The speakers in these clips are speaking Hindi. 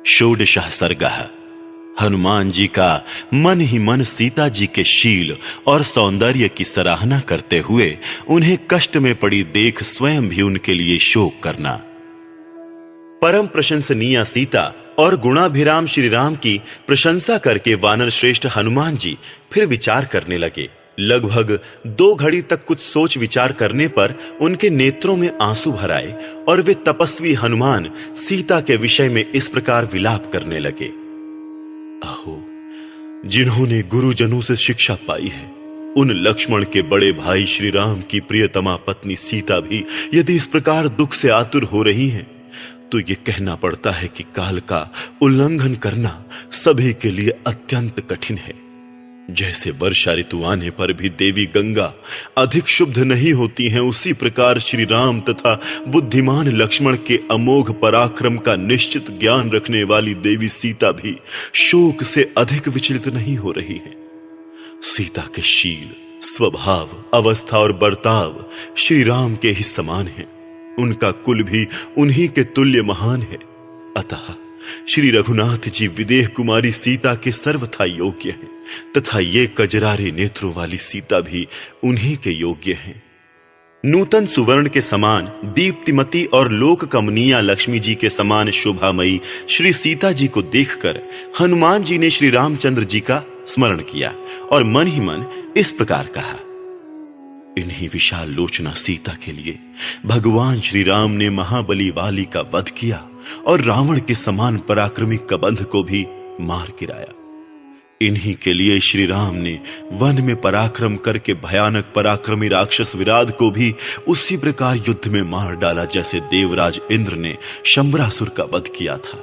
षोडशः सर्गः। हनुमान जी का मन ही मन सीता जी के शील और सौंदर्य की सराहना करते हुए उन्हें कष्ट में पड़ी देख स्वयं भी उनके लिए शोक करना। परम प्रशंसनीय सीता और गुणाभिराम श्री राम की प्रशंसा करके वानर श्रेष्ठ हनुमान जी फिर विचार करने लगे। लगभग 2 घड़ी तक कुछ सोच विचार करने पर उनके नेत्रों में आंसू भर आए और वे तपस्वी हनुमान सीता के विषय में इस प्रकार विलाप करने लगे। अहो, जिन्होंने गुरुजनों से शिक्षा पाई है, उन लक्ष्मण के बड़े भाई श्री राम की प्रियतमा पत्नी सीता भी यदि इस प्रकार दुख से आतुर हो रही हैं, तो ये कहना पड़ता है कि काल का उल्लंघन करना सभी के लिए अत्यंत कठिन है। जैसे वर्षा ऋतु आने पर भी देवी गंगा अधिक शुद्ध नहीं होती हैं, उसी प्रकार श्री राम तथा बुद्धिमान लक्ष्मण के अमोघ पराक्रम का निश्चित ज्ञान रखने वाली देवी सीता भी शोक से अधिक विचलित नहीं हो रही है। सीता के शील, स्वभाव, अवस्था और बर्ताव श्री राम के ही समान है। उनका कुल भी उन्हीं के तुल्य महान है। अतः श्री रघुनाथ जी विदेह कुमारी सीता के सर्वथा योग्य हैं तथा ये कजरारे नेत्रों वाली सीता भी उन्हीं के योग्य हैं। नूतन सुवर्ण के समान दीप्तिमती और लोक कमनीया लक्ष्मी जी के समान शोभामयी श्री सीता जी को देखकर हनुमान जी ने श्री रामचंद्र जी का स्मरण किया और मन ही मन इस प्रकार कहा। इन्हीं विशाल लोचना सीता के लिए भगवान श्री राम ने महाबली वाली का वध किया और रावण के समान पराक्रमी कबंध को भी मार गिराया। इन्हीं के लिए श्री राम ने वन में पराक्रम करके भयानक पराक्रमी राक्षस विराध को भी उसी प्रकार युद्ध में मार डाला जैसे देवराज इंद्र ने शंबरासुर का वध किया था।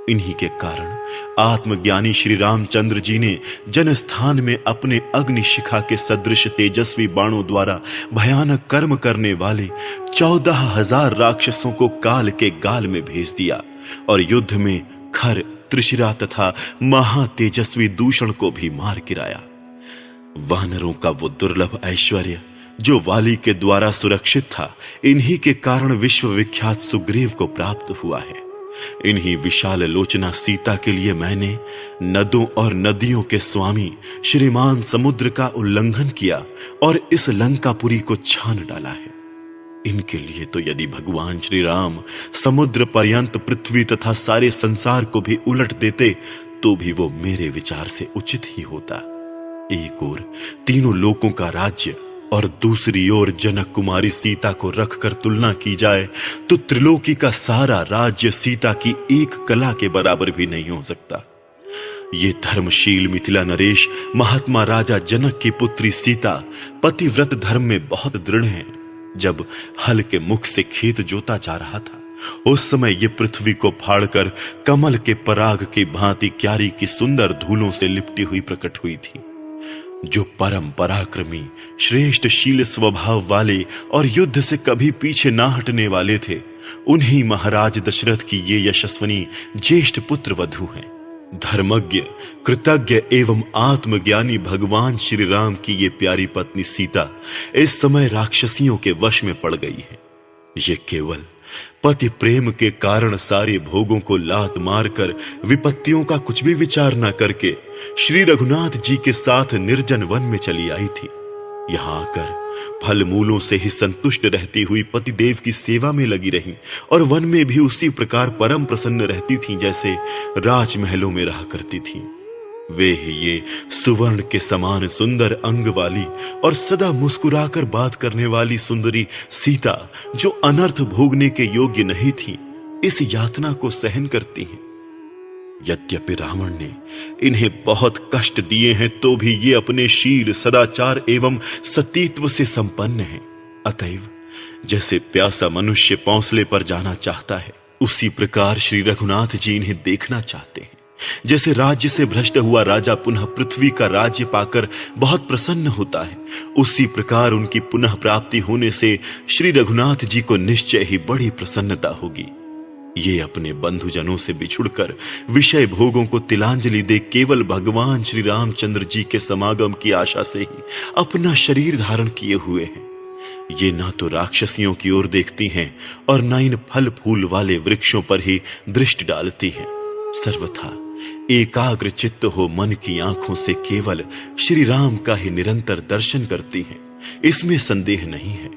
इन्हीं के कारण आत्मज्ञानी श्री रामचंद्र जी ने जनस्थान में अपने अग्नि शिखा के सदृश तेजस्वी बाणों द्वारा भयानक कर्म करने वाले 14,000 राक्षसों को काल के गाल में भेज दिया और युद्ध में खर, त्रिशिरा तथा महातेजस्वी दूषण को भी मार गिराया। वानरों का वो दुर्लभ ऐश्वर्य जो वाली के द्वारा सुरक्षित था, इन्हीं के कारण विश्व विख्यात सुग्रीव को प्राप्त हुआ है। इन्हीं विशाल लोचना सीता के लिए मैंने नदों और नदियों के स्वामी श्रीमान समुद्र का उल्लंघन किया और इस लंकापुरी को छान डाला है। इनके लिए तो यदि भगवान श्री राम समुद्र पर्यंत पृथ्वी तथा सारे संसार को भी उलट देते तो भी वो मेरे विचार से उचित ही होता। एक ओर तीनों लोकों का राज्य और दूसरी ओर जनक कुमारी सीता को रखकर तुलना की जाए तो त्रिलोकी का सारा राज्य सीता की एक कला के बराबर भी नहीं हो सकता। ये धर्मशील मिथिला नरेश महात्मा राजा जनक की पुत्री सीता पतिव्रत धर्म में बहुत दृढ़ है। जब हल के मुख से खेत जोता जा रहा था, उस समय ये पृथ्वी को फाड़कर कमल के पराग की भांति क्यारी की सुंदर धूलों से लिपटी हुई प्रकट हुई थी। जो परम पराक्रमी, श्रेष्ठ शील स्वभाव वाले और युद्ध से कभी पीछे ना हटने वाले थे, उन्हीं महाराज दशरथ की ये यशस्वनी ज्येष्ठ पुत्र वधू हैं। धर्मज्ञ, कृतज्ञ एवं आत्मज्ञानी भगवान श्री राम की ये प्यारी पत्नी सीता इस समय राक्षसियों के वश में पड़ गई है। ये केवल पति प्रेम के कारण सारे भोगों को लात मारकर विपत्तियों का कुछ भी विचार न करके श्री रघुनाथ जी के साथ निर्जन वन में चली आई थी। यहां आकर फल मूलों से ही संतुष्ट रहती हुई पतिदेव की सेवा में लगी रही और वन में भी उसी प्रकार परम प्रसन्न रहती थीं जैसे राजमहलों में रहा करती थीं। वे ही ये सुवर्ण के समान सुंदर अंग वाली और सदा मुस्कुराकर बात करने वाली सुंदरी सीता, जो अनर्थ भोगने के योग्य नहीं थी, इस यातना को सहन करती हैं। यद्यपि रावण ने इन्हें बहुत कष्ट दिए हैं तो भी ये अपने शील, सदाचार एवं सतीत्व से संपन्न हैं। अतएव जैसे प्यासा मनुष्य पौंसले पर जाना चाहता है, उसी प्रकार श्री रघुनाथ जी इन्हें देखना चाहते हैं। जैसे राज्य से भ्रष्ट हुआ राजा पुनः पृथ्वी का राज्य पाकर बहुत प्रसन्न होता है, उसी प्रकार उनकी पुनः प्राप्ति होने से श्री रघुनाथ जी को निश्चय ही बड़ी प्रसन्नता होगी। ये अपने बंधुजनों से बिछुड़कर विषय भोगों को तिलांजलि दे केवल भगवान श्री रामचंद्र जी के समागम की आशा से ही अपना शरीर धारण किए हुए हैं। ये ना तो राक्षसियों की ओर देखती हैं और ना इन फल फूल वाले वृक्षों पर ही दृष्टि डालती हैं। सर्वथा एकाग्र चित्त हो मन की आंखों से केवल श्री राम का ही निरंतर दर्शन करती हैं, इसमें संदेह नहीं है।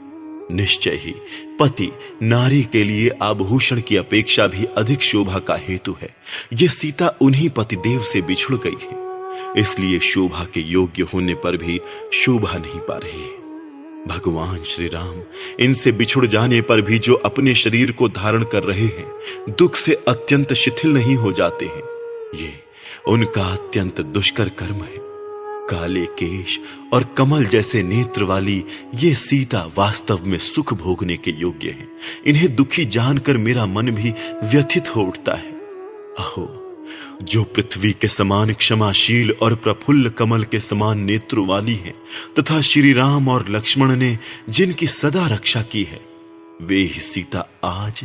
निश्चय ही पति नारी के लिए आभूषण की अपेक्षा भी अधिक शोभा का हेतु है। ये सीता उन्हीं पतिदेव से बिछुड़ गई है, इसलिए शोभा के योग्य होने पर भी शोभा नहीं पा रही है। भगवान श्री राम इनसे बिछुड़ जाने पर भी जो अपने शरीर को धारण कर रहे हैं, दुख से अत्यंत शिथिल नहीं हो जाते हैं। ये उनका अत्यंत दुष्कर कर्म है। काले केश और कमल जैसे नेत्र वाली ये सीता वास्तव में सुख भोगने के योग्य हैं। इन्हें दुखी जानकर मेरा मन भी व्यथित हो उठता है। अहो, जो पृथ्वी के समान क्षमाशील और प्रफुल्ल कमल के समान नेत्रों वाली हैं, तथा श्री राम और लक्ष्मण ने जिनकी सदा रक्षा की है, वे ही सीता आज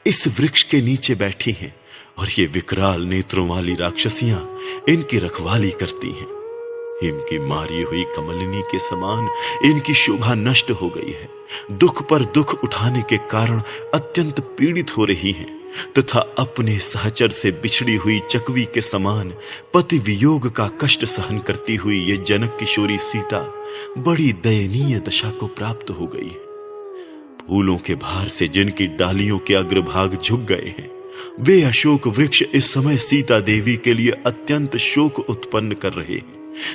इस वृक्ष के नीचे बैठी हैं और ये विकराल नेत्रों वाली राक्षसियां इनकी रखवाली करती हैं। इनकी मारी हुई कमलिनी के समान इनकी शोभा नष्ट हो गई है। दुख पर दुख उठाने के कारण अत्यंत पीड़ित हो रही हैं, तथा अपने सहचर से बिछड़ी हुई चकवी के समान पति वियोग का कष्ट सहन करती हुई ये जनक किशोरी सीता बड़ी दयनीय दशा को प्राप्त हो गई है। फूलों के भार से जिनकी डालियों के अग्रभाग झुक गए हैं, वे अशोक वृक्ष इस समय सीता देवी के लिए अत्यंत शोक उत्पन्न कर रहे हैं,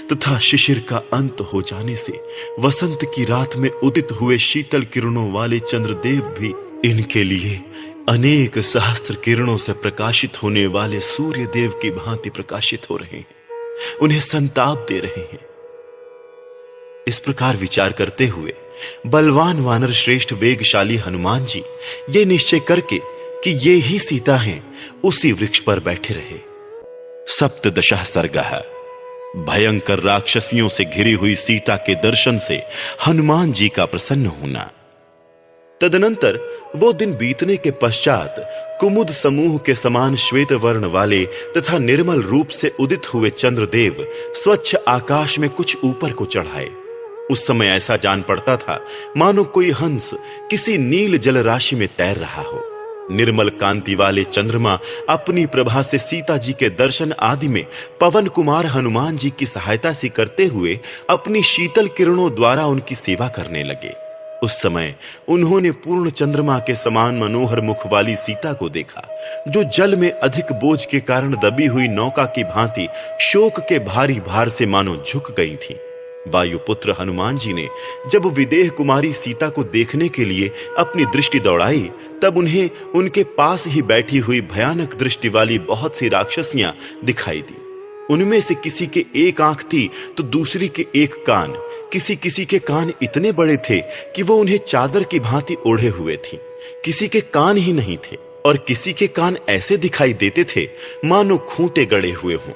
तथा शिशिर का अंत हो जाने से वसंत की रात में उदित हुए शीतल किरणों वाले चंद्रदेव भी इनके लिए अनेक सहस्त्र किरणों से प्रकाशित होने वाले सूर्य देव की भांति प्रकाशित हो रहे हैं, उन्हें संताप दे रहे हैं। इस प्रकार विचार करते हुए बलवान वानर श्रेष्ठ वेगशाली हनुमान जी ये निश्चय करके कि ये ही सीता हैं, उसी वृक्ष पर बैठे रहे। सप्तदशः सर्गः। भयंकर राक्षसियों से घिरी हुई सीता के दर्शन से हनुमान जी का प्रसन्न होना। तदनंतर वो दिन बीतने के पश्चात कुमुद समूह के समान श्वेत वर्ण वाले तथा निर्मल रूप से उदित हुए चंद्रदेव स्वच्छ आकाश में कुछ ऊपर को चढ़ाए। उस समय ऐसा जान पड़ता था मानो कोई हंस किसी नील जल राशि में तैर रहा हो। निर्मल कांति वाले चंद्रमा अपनी प्रभा से सीता जी के दर्शन आदि में पवन कुमार हनुमान जी की सहायता से करते हुए अपनी शीतल किरणों द्वारा उनकी सेवा करने लगे। उस समय उन्होंने पूर्ण चंद्रमा के समान मनोहर मुख वाली सीता को देखा, जो जल में अधिक बोझ के कारण दबी हुई नौका की भांति शोक के भारी भार से मानो झुक गई थी। वायुपुत्र हनुमान जी ने जब विदेह कुमारी सीता को देखने के लिए अपनी दृष्टि दौड़ाई, तब उन्हें उनके पास ही बैठी हुई भयानक दृष्टि वाली बहुत सी राक्षसियां दिखाई दी। उनमें से किसी के एक आंख थी तो दूसरी के एक कान। किसी किसी के कान इतने बड़े थे कि वो उन्हें चादर की भांति ओढ़े हुए थी। किसी के कान ही नहीं थे और किसी के कान ऐसे दिखाई देते थे मानो खूंटे गड़े हुए हों।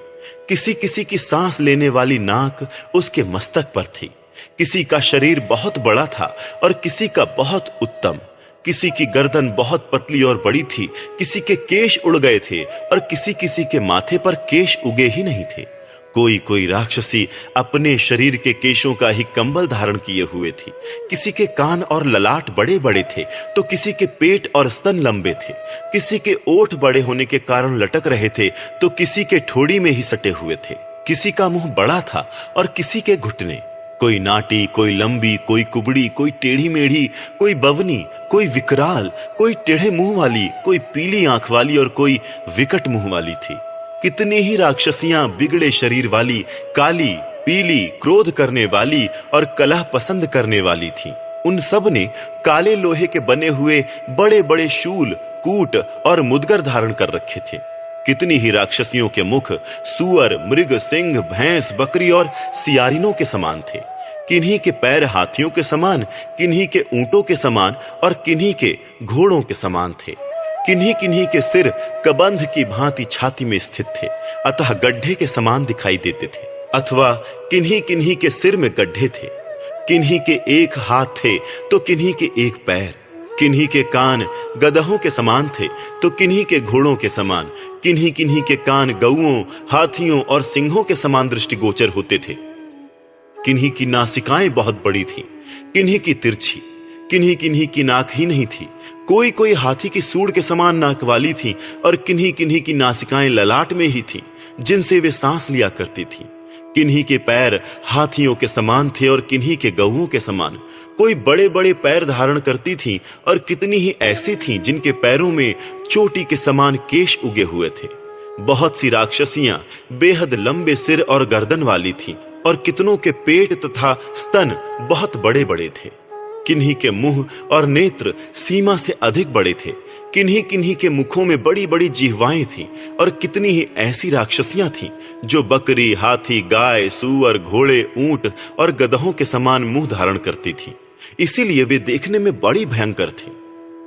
किसी किसी की सांस लेने वाली नाक उसके मस्तक पर थी। किसी का शरीर बहुत बड़ा था और किसी का बहुत उत्तम। किसी की गर्दन बहुत पतली और बड़ी थी। किसी के केश उड़ गए थे और किसी किसी के माथे पर केश उगे ही नहीं थे। कोई कोई राक्षसी अपने शरीर के केशों का ही कंबल धारण किए हुए थी। किसी के कान और ललाट बड़े बड़े थे तो किसी के पेट और स्तन लंबे थे। किसी के ओठ बड़े होने के कारण लटक रहे थे तो किसी के ठोड़ी में ही सटे हुए थे। किसी का मुंह बड़ा था और किसी के घुटने। कोई नाटी, कोई लंबी, कोई कुबड़ी, कोई टेढ़ी मेढ़ी, कोई बवनी, कोई विकराल, कोई टेढ़े मुंह वाली, कोई पीली आंख वाली और कोई विकट मुंह वाली थी। कितनी ही राक्षसियां बिगड़े शरीर वाली, काली, पीली, क्रोध करने वाली और कलह पसंद करने वाली थीं। उन सब ने काले लोहे के बने हुए बड़े बड़े शूल, कूट और मुदगर धारण कर रखे थे। कितनी ही राक्षसियों के मुख सुअर, मृग, सिंह, भैंस, बकरी और सियारिनों के समान थे। किन्हीं के पैर हाथियों के समान, किन्हीं के ऊंटों के समान और किन्हीं के घोड़ों के समान थे। किन्हीं किन्हीं के सिर कबंध की भांति छाती में स्थित थे, अतः गड्ढे के समान दिखाई देते थे, अथवा किन्हीं किन्हीं के सिर में गड्ढे थे। किन्हीं के एक हाथ थे तो किन्हीं के एक पैर। किन्हीं के कान गदहों के समान थे तो किन्हीं के घोड़ों के समान। किन्हीं किन्हीं के कान गौओं, हाथियों और सिंहों के समान दृष्टिगोचर होते थे। किन्हीं की नासिकाएं बहुत बड़ी थीं, किन्हीं की तिरछी, किन्हीं किन्हीं की नाक ही नहीं थी, कोई कोई हाथी की सूंड के समान नाक वाली थी और किन्हीं किन्हीं की नासिकाएं ललाट में ही थी जिनसे वे सांस लिया करती थी। किन्हीं के पैर हाथियों के समान थे और किन्हीं के गौओं के समान। कोई बड़े बड़े पैर धारण करती थी और कितनी ही ऐसी थीं जिनके पैरों में चोटी के समान केश उगे हुए थे। बहुत सी राक्षसियां बेहद लंबे सिर और गर्दन वाली थीं और कितनों के पेट तथा स्तन बहुत बड़े बड़े थे। किन्हीं के मुंह और नेत्र सीमा से अधिक बड़े थे, किन्हीं किन्हीं के मुखों में बड़ी बड़ी जिह्वाएं थीं और कितनी ही ऐसी राक्षसियां थीं जो बकरी, हाथी, गाय, सूअर, घोड़े, ऊंट और गधों के समान मुंह धारण करती थीं। इसीलिए वे देखने में बड़ी भयंकर थीं।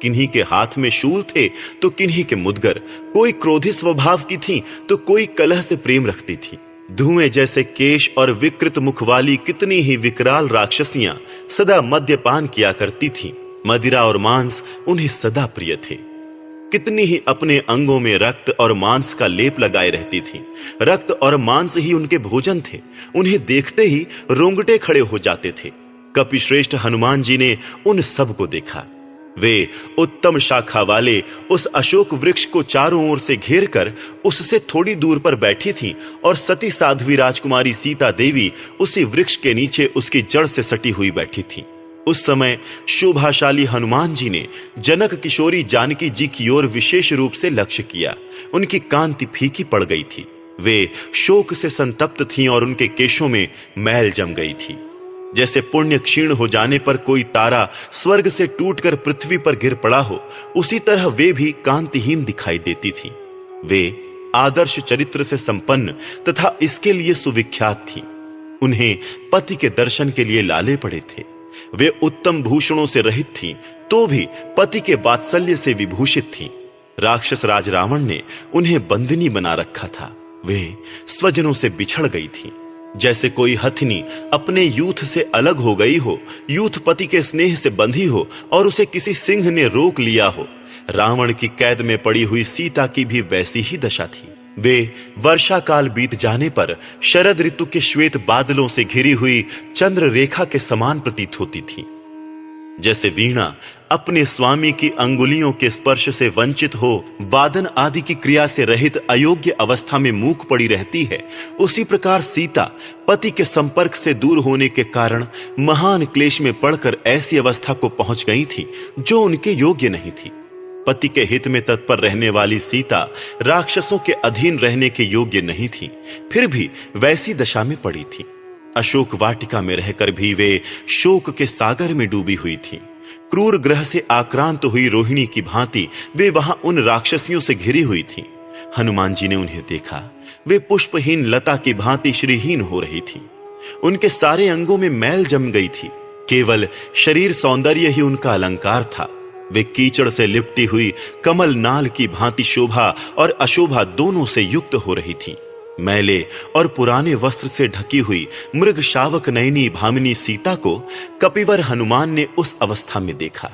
किन्हीं के हाथ में शूल थे तो किन्हीं के मुदगर। कोई क्रोधी स्वभाव की थीं तो कोई कलह से प्रेम रखती थी। धुएं जैसे केश और विकृत मुख वाली कितनी ही विकराल राक्षसियां सदा मद्यपान किया करती थीं। मदिरा और मांस उन्हें सदा प्रिय थे। कितनी ही अपने अंगों में रक्त और मांस का लेप लगाए रहती थीं। रक्त और मांस ही उनके भोजन थे। उन्हें देखते ही रोंगटे खड़े हो जाते थे। कपिश्रेष्ठ हनुमान जी ने उन सब को देखा। वे उत्तम शाखा वाले उस अशोक वृक्ष को चारों ओर से घेर कर उससे थोड़ी दूर पर बैठी थीं और सती साध्वी राजकुमारी सीता देवी उसी वृक्ष के नीचे उसकी जड़ से सटी हुई बैठी थीं। उस समय शोभाशाली हनुमान जी ने जनक किशोरी जानकी जी की ओर विशेष रूप से लक्ष्य किया। उनकी कांति फीकी पड़ गई थी। वे शोक से संतप्त थीं और उनके केशों में मैल जम गई थी। जैसे पुण्य क्षीण हो जाने पर कोई तारा स्वर्ग से टूटकर पृथ्वी पर गिर पड़ा हो, उसी तरह वे भी कांतिहीन दिखाई देती थीं। वे आदर्श चरित्र से संपन्न तथा इसके लिए सुविख्यात थीं। उन्हें पति के दर्शन के लिए लाले पड़े थे। वे उत्तम भूषणों से रहित थीं तो भी पति के वात्सल्य से विभूषित थीं। राक्षस राज रावण ने उन्हें बंदिनी बना रखा था। वे स्वजनों से बिछड़ गई थीं। जैसे कोई हथिनी अपने यूथ से अलग हो गई हो, यूथ पति के स्नेह से बंधी हो और उसे किसी सिंह ने रोक लिया हो, रावण की कैद में पड़ी हुई सीता की भी वैसी ही दशा थी। वे वर्षा काल बीत जाने पर शरद ऋतु के श्वेत बादलों से घिरी हुई चंद्र रेखा के समान प्रतीत होती थी। जैसे वीणा अपने स्वामी की अंगुलियों के स्पर्श से वंचित हो वादन आदि की क्रिया से रहित अयोग्य अवस्था में मूक पड़ी रहती है, उसी प्रकार सीता पति के संपर्क से दूर होने के कारण महान क्लेश में पड़कर ऐसी अवस्था को पहुंच गई थी जो उनके योग्य नहीं थी। पति के हित में तत्पर रहने वाली सीता राक्षसों के अधीन रहने के योग्य नहीं थी, फिर भी वैसी दशा में पड़ी थी। अशोक वाटिका में रहकर भी वे शोक के सागर में डूबी हुई थीं। क्रूर ग्रह से आक्रांत हुई रोहिणी की भांति वे वहां उन राक्षसियों से घिरी हुई थीं। हनुमान जी ने उन्हें देखा। वे पुष्पहीन लता की भांति श्रीहीन हो रही थीं। उनके सारे अंगों में मैल जम गई थी। केवल शरीर सौंदर्य ही उनका अलंकार था। वे कीचड़ से लिपटी हुई कमल नाल की भांति शोभा और अशोभा दोनों से युक्त हो रही थीं। मैले और पुराने वस्त्र से ढकी हुई मृग शावक नयनी भामिनी सीता को कपिवर हनुमान ने उस अवस्था में देखा।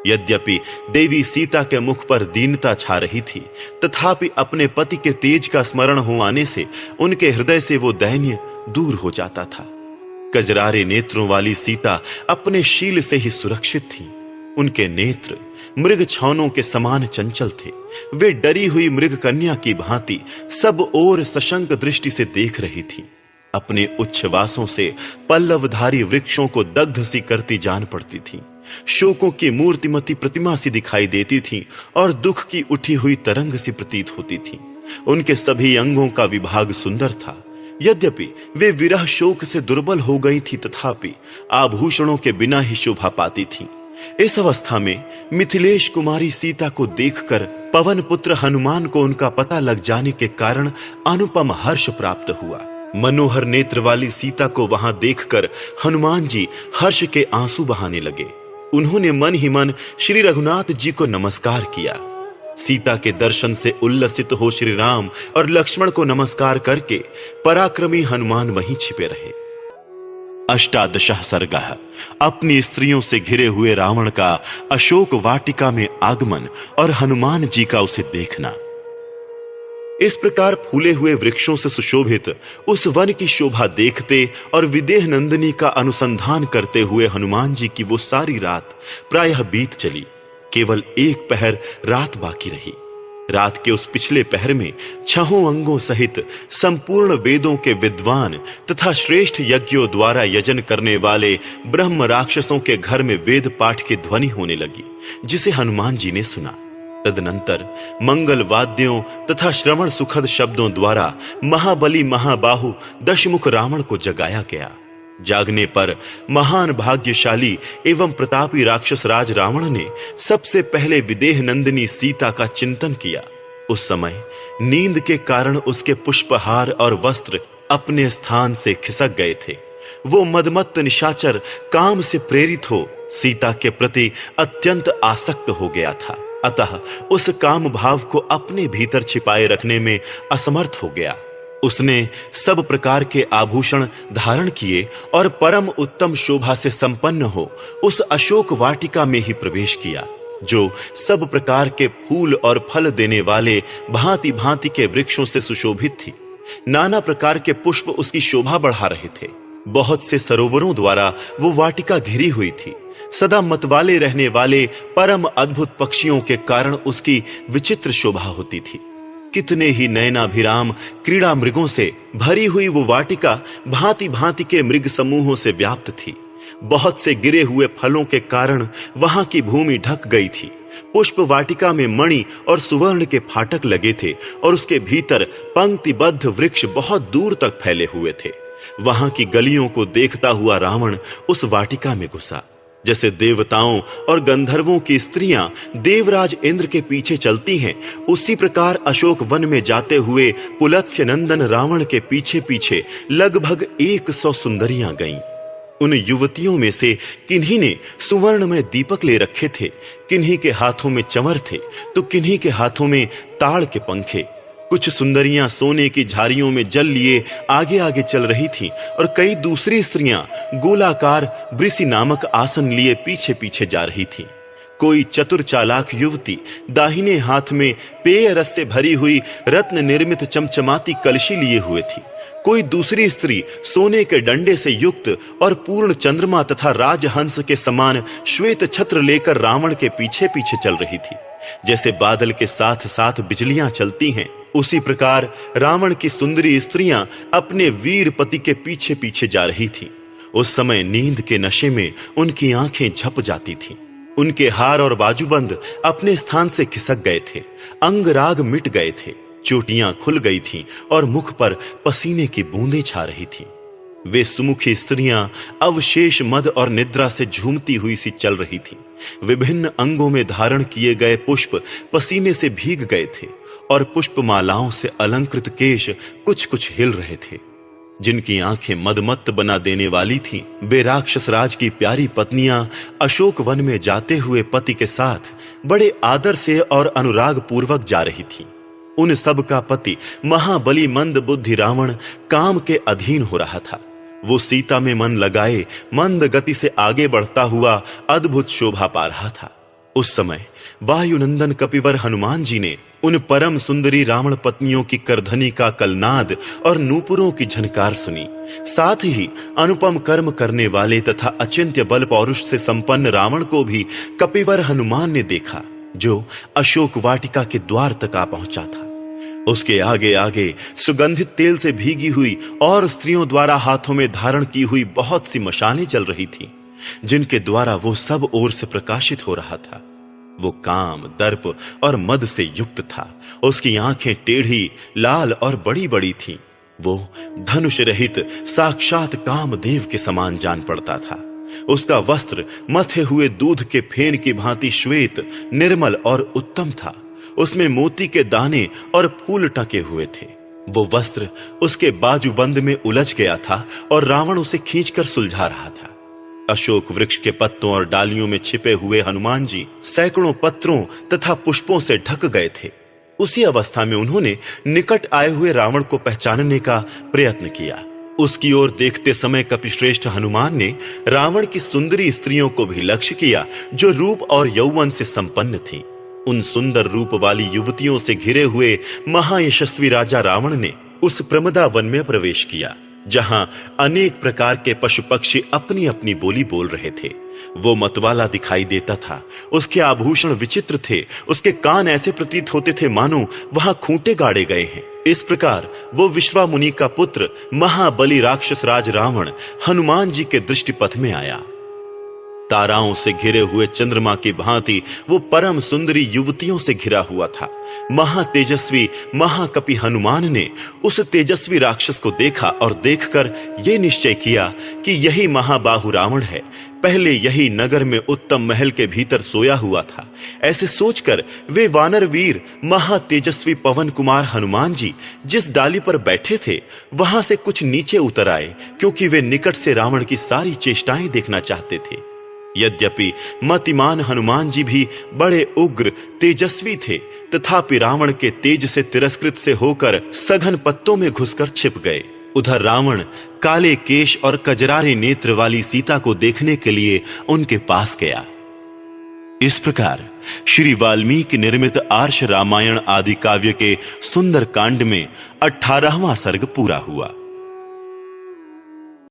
यद्यपि देवी सीता के मुख पर दीनता छा रही थी, तथापि अपने पति के तेज का स्मरण हो आने से उनके हृदय से वो दैन्य दूर हो जाता था। कजरारे नेत्रों वाली सीता अपने शील से ही सुरक्षित थी। उनके नेत्र मृग छौनों के समान चंचल थे। वे डरी हुई मृग कन्या की भांति सब ओर सशंक दृष्टि से देख रही थी। अपने उच्छ्वासों से पल्लवधारी वृक्षों को दग्ध सी करती जान पड़ती थी। शोकों की मूर्तिमती प्रतिमा सी दिखाई देती थी और दुख की उठी हुई तरंग सी प्रतीत होती थी। उनके सभी अंगों का विभाग सुंदर था। यद्यपि वे विरह शोक से दुर्बल हो गई थी, तथापि आभूषणों के बिना ही शोभा पाती थी। इस अवस्था में मिथिलेश कुमारी सीता को देखकर पवन पुत्र हनुमान को उनका पता लग जाने के कारण अनुपम हर्ष प्राप्त हुआ। मनोहर नेत्र वाली सीता को वहां देखकर हनुमान जी हर्ष के आंसू बहाने लगे। उन्होंने मन ही मन श्री रघुनाथ जी को नमस्कार किया। सीता के दर्शन से उल्लसित हो श्री राम और लक्ष्मण को नमस्कार करके पराक्रमी हनुमान वहीं छिपे रहे। अष्टादशः सर्गः। अपनी स्त्रियों से घिरे हुए रावण का अशोक वाटिका में आगमन और हनुमान जी का उसे देखना। इस प्रकार फूले हुए वृक्षों से सुशोभित उस वन की शोभा देखते और विदेह नंदिनी का अनुसंधान करते हुए हनुमान जी की वो सारी रात प्रायः बीत चली। केवल एक पहर रात बाकी रही। रात के उस पिछले पहर में 6 अंगों सहित संपूर्ण वेदों के विद्वान तथा श्रेष्ठ यज्ञों द्वारा यजन करने वाले ब्रह्म राक्षसों के घर में वेद पाठ की ध्वनि होने लगी, जिसे हनुमान जी ने सुना। तदनंतर मंगल वाद्यों तथा श्रवण सुखद शब्दों द्वारा महाबली महाबाहु दशमुख रावण को जगाया गया। जागने पर महान भाग्यशाली एवं प्रतापी राक्षस राज रावण ने सबसे पहले विदेह नंदिनी सीता का चिंतन किया। उस समय नींद के कारण उसके पुष्पहार और वस्त्र अपने स्थान से खिसक गए थे। वो मदमत्त निशाचर काम से प्रेरित हो सीता के प्रति अत्यंत आसक्त हो गया था। अतः उस काम भाव को अपने भीतर छिपाए रखने में असमर्थ हो गया। उसने सब प्रकार के आभूषण धारण किए और परम उत्तम शोभा से संपन्न हो उस अशोक वाटिका में ही प्रवेश किया, जो सब प्रकार के फूल और फल देने वाले भांति भांति के वृक्षों से सुशोभित थी। नाना प्रकार के पुष्प उसकी शोभा बढ़ा रहे थे। बहुत से सरोवरों द्वारा वो वाटिका घिरी हुई थी। सदा मतवाले रहने वाले परम अद्भुत पक्षियों के कारण उसकी विचित्र शोभा होती थी। कितने ही नयनाभिराम क्रीड़ा मृगों से भरी हुई वो वाटिका भांति भांति के मृग समूहों से व्याप्त थी। बहुत से गिरे हुए फलों के कारण वहां की भूमि ढक गई थी। पुष्प वाटिका में मणि और सुवर्ण के फाटक लगे थे और उसके भीतर पंक्तिबद्ध वृक्ष बहुत दूर तक फैले हुए थे। वहां की गलियों को देखता हुआ रावण उस वाटिका में घुसा। जैसे देवताओं और गंधर्वों की स्त्रियां देवराज इंद्र के पीछे चलती हैं, उसी प्रकार अशोक वन में जाते हुए पुलत्स्य नंदन रावण के पीछे पीछे लगभग 100 सुंदरियां गईं। उन युवतियों में से किन्हीं ने सुवर्ण में दीपक ले रखे थे, किन्हीं के हाथों में चमर थे तो किन्हीं के हाथों में ताड़ के पंखे। कुछ सुंदरियां सोने की झारियों में जल लिए आगे आगे चल रही थीं और कई दूसरी स्त्रियां गोलाकार वृषि नामक आसन लिए पीछे पीछे जा रही थीं। कोई चतुर चालाक युवती दाहिने हाथ में पेय रस से भरी हुई रत्न निर्मित चमचमाती कलशी लिए हुए थी। कोई दूसरी स्त्री सोने के डंडे से युक्त और पूर्ण चंद्रमा तथा राजहंस के समान श्वेत छत्र लेकर रावण के पीछे पीछे चल रही थी। जैसे बादल के साथ साथ बिजलियां चलती हैं, उसी प्रकार रावण की सुंदरी स्त्रियां अपने वीर पति के पीछे पीछे जा रही थीं। उस समय नींद के नशे में उनकी आंखें झप जाती थीं। उनके हार और बाजूबंद अपने स्थान से खिसक गए थे। अंग राग मिट गए थे। चोटियां खुल गई थीं और मुख पर पसीने की बूंदें छा रही थीं। वे सुमुखी स्त्रियां अवशेष मद और निद्रा से झूमती हुई सी चल रही थीं। विभिन्न अंगों में धारण किए गए पुष्प पसीने से भीग गए थे और पुष्पमालाओं से अलंकृत केश कुछ कुछ हिल रहे थे। जिनकी आंखें मदमत्त बना देने वाली थीं, वे राक्षस राज की प्यारी पत्नियां अशोक वन में जाते हुए पति के साथ बड़े आदर से और अनुराग पूर्वक जा रही थीं। उन सब का पति महाबली मंद बुद्धि रावण काम के अधीन हो रहा था। वो सीता में मन लगाए मंद गति से आगे बढ़ता हुआ अद्भुत शोभा पा रहा था। उस समय वायुनंदन कपिवर हनुमान जी ने उन परम सुंदरी रावण पत्नियों की करधनी का कलनाद और नूपुरों की झनकार सुनी। साथ ही अनुपम कर्म करने वाले तथा अचिंत्य बल पौरुष से संपन्न रावण को भी कपिवर हनुमान ने देखा, जो अशोक वाटिका के द्वार तक आ पहुंचा था। उसके आगे आगे सुगंधित तेल से भीगी हुई और स्त्रियों द्वारा हाथों में धारण की हुई बहुत सी मशालें चल रही थीं, जिनके द्वारा वो सब ओर से प्रकाशित हो रहा था। वो काम, दर्प और मद से युक्त था। उसकी आंखें टेढ़ी, लाल और बड़ी बड़ी थीं। वो धनुष रहित साक्षात कामदेव के समान जान पड़ता था। उसका वस्त्र मथे हुए दूध के फेन की भांति श्वेत, निर्मल और उत्तम था। उसमें मोती के दाने और फूल टके हुए थे। वो वस्त्र उसके बाजूबंद में उलझ गया था और रावण उसे खींचकर सुलझा रहा था। अशोक वृक्ष के पत्तों और डालियों में छिपे हुए हनुमान जी सैकड़ों पत्रों तथा पुष्पों से ढक गए थे। उसी अवस्था में उन्होंने निकट आए हुए रावण को पहचानने का प्रयत्न किया। उसकी ओर देखते समय कपिश्रेष्ठ हनुमान ने रावण की सुंदरी स्त्रियों को भी लक्ष्य किया, जो रूप और यौवन से संपन्न थीं। उन सुंदर रूप वाली युवतियों से घिरे हुए महायशस्वी राजा रावण ने उस प्रमदा वन में प्रवेश किया, जहां अनेक प्रकार के पशु पक्षी अपनी अपनी बोली बोल रहे थे। वो मतवाला दिखाई देता था, उसके आभूषण विचित्र थे, उसके कान ऐसे प्रतीत होते थे मानो वहां खूंटे गाड़े गए हैं। इस प्रकार वो विश्वामुनि का पुत्र महाबली राक्षस राज रावण हनुमान जी के दृष्टिपथ में आया। ताराओं से घिरे हुए चंद्रमा की भांति वो परम सुंदरी युवतियों से घिरा हुआ था। महातेजस्वी महाकपि हनुमान ने उस तेजस्वी राक्षस को देखा और देखकर ये निश्चय किया कि यही महाबाहु रावण है। पहले यही नगर में उत्तम महल के भीतर सोया हुआ था। ऐसे सोचकर वे वानर वीर महातेजस्वी पवन कुमार हनुमान जी जिस डाली पर बैठे थे वहां से कुछ नीचे उतर आए, क्योंकि वे निकट से रावण की सारी चेष्टाएं देखना चाहते थे। यद्यपि मतिमान हनुमान जी भी बड़े उग्र तेजस्वी थे, तथापि रावण के तेज से तिरस्कृत से होकर सघन पत्तों में घुसकर छिप गए। उधर रावण काले केश और कजरारे नेत्र वाली सीता को देखने के लिए उनके पास गया। इस प्रकार श्री वाल्मीकि निर्मित आर्ष रामायण आदि काव्य के सुंदर कांड में 18वां सर्ग पूरा हुआ।